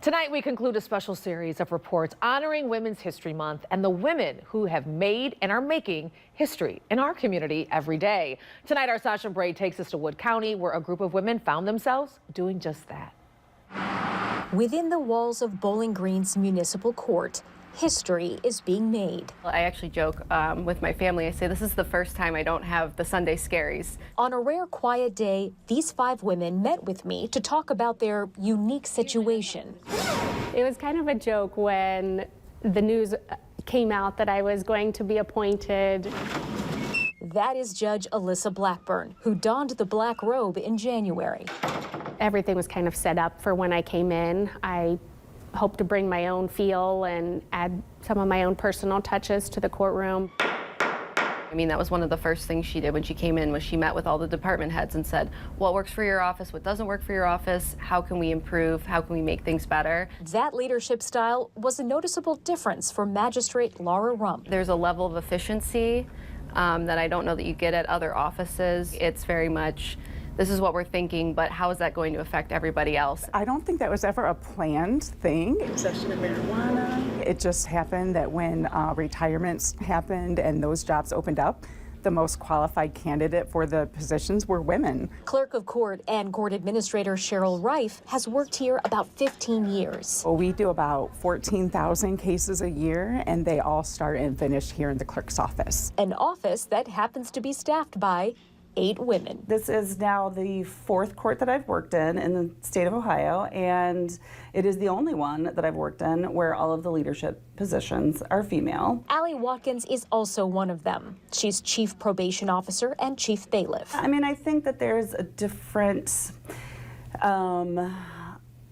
Tonight, we conclude a special series of reports honoring Women's History Month and the women who have made and are making history in our community every day. Tonight, our Sasha Bray takes us to Wood County, where a group of women found themselves doing just that. Within the walls of Bowling Green's Municipal Court, history is being made. I actually joke with my family. I say this is the first time I don't have the Sunday scaries. On a rare quiet day, these 5 women met with me to talk about their unique situation. It was kind of a joke when the news came out that I was going to be appointed. That is Judge Alyssa Blackburn, who donned the black robe in January. Everything was kind of set up for when I came in. I hope to bring my own feel and add some of my own personal touches to the courtroom. I mean, that was one of the first things she did when she came in, was she met with all the department heads and said, what works for your office, what doesn't work for your office, how can we improve, how can we make things better? That leadership style was a noticeable difference for Magistrate Laura Rump. There's a level of efficiency that I don't know that you get at other offices. It's very much, this is what we're thinking, but how is that going to affect everybody else? I don't think that was ever a planned thing. Exception of marijuana. It just happened that when retirements happened and those jobs opened up, the most qualified candidate for the positions were women. Clerk of Court and Court Administrator Cheryl Reif has worked here about 15 years. Well, we do about 14,000 cases a year, and they all start and finish here in the clerk's office. An office that happens to be staffed by 8 women. This is now the 4th court that I've worked in the state of Ohio, and it is the only one that I've worked in where all of the leadership positions are female. Allie Watkins is also one of them. She's chief probation officer and chief bailiff. I mean, I think that there's a different, I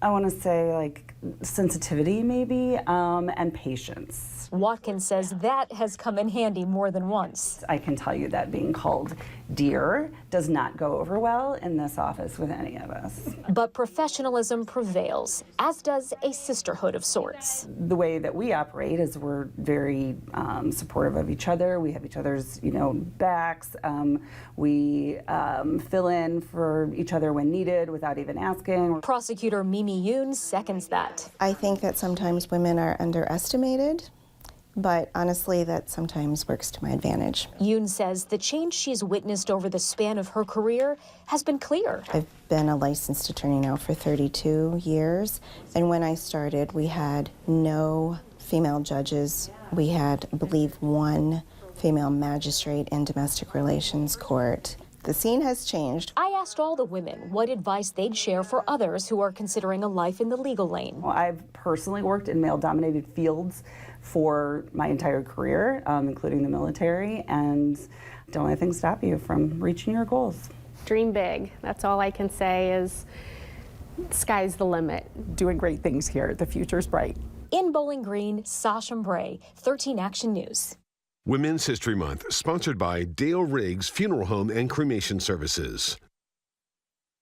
want to say, like, sensitivity maybe, and patience. Watkins says that has come in handy more than once. I can tell you that being called dear does not go over well in this office with any of us. But professionalism prevails, as does a sisterhood of sorts. The way that we operate is we're very supportive of each other. We have each other's, backs. We fill in for each other when needed without even asking. Prosecutor Mimi Yoon seconds that. I think that sometimes women are underestimated, but honestly, that sometimes works to my advantage. Yoon says the change she's witnessed over the span of her career has been clear. I've been a licensed attorney now for 32 years, and when I started, we had no female judges. We had, I believe, 1 female magistrate in domestic relations court. The scene has changed. I asked all the women what advice they'd share for others who are considering a life in the legal lane. Well, I've personally worked in male-dominated fields for my entire career, including the military, and don't let things stop you from reaching your goals. Dream big. That's all I can say is sky's the limit. Doing great things here. The future's bright. In Bowling Green, Sasha Bray, 13 Action News. Women's History Month, sponsored by Dale Riggs Funeral Home and Cremation Services.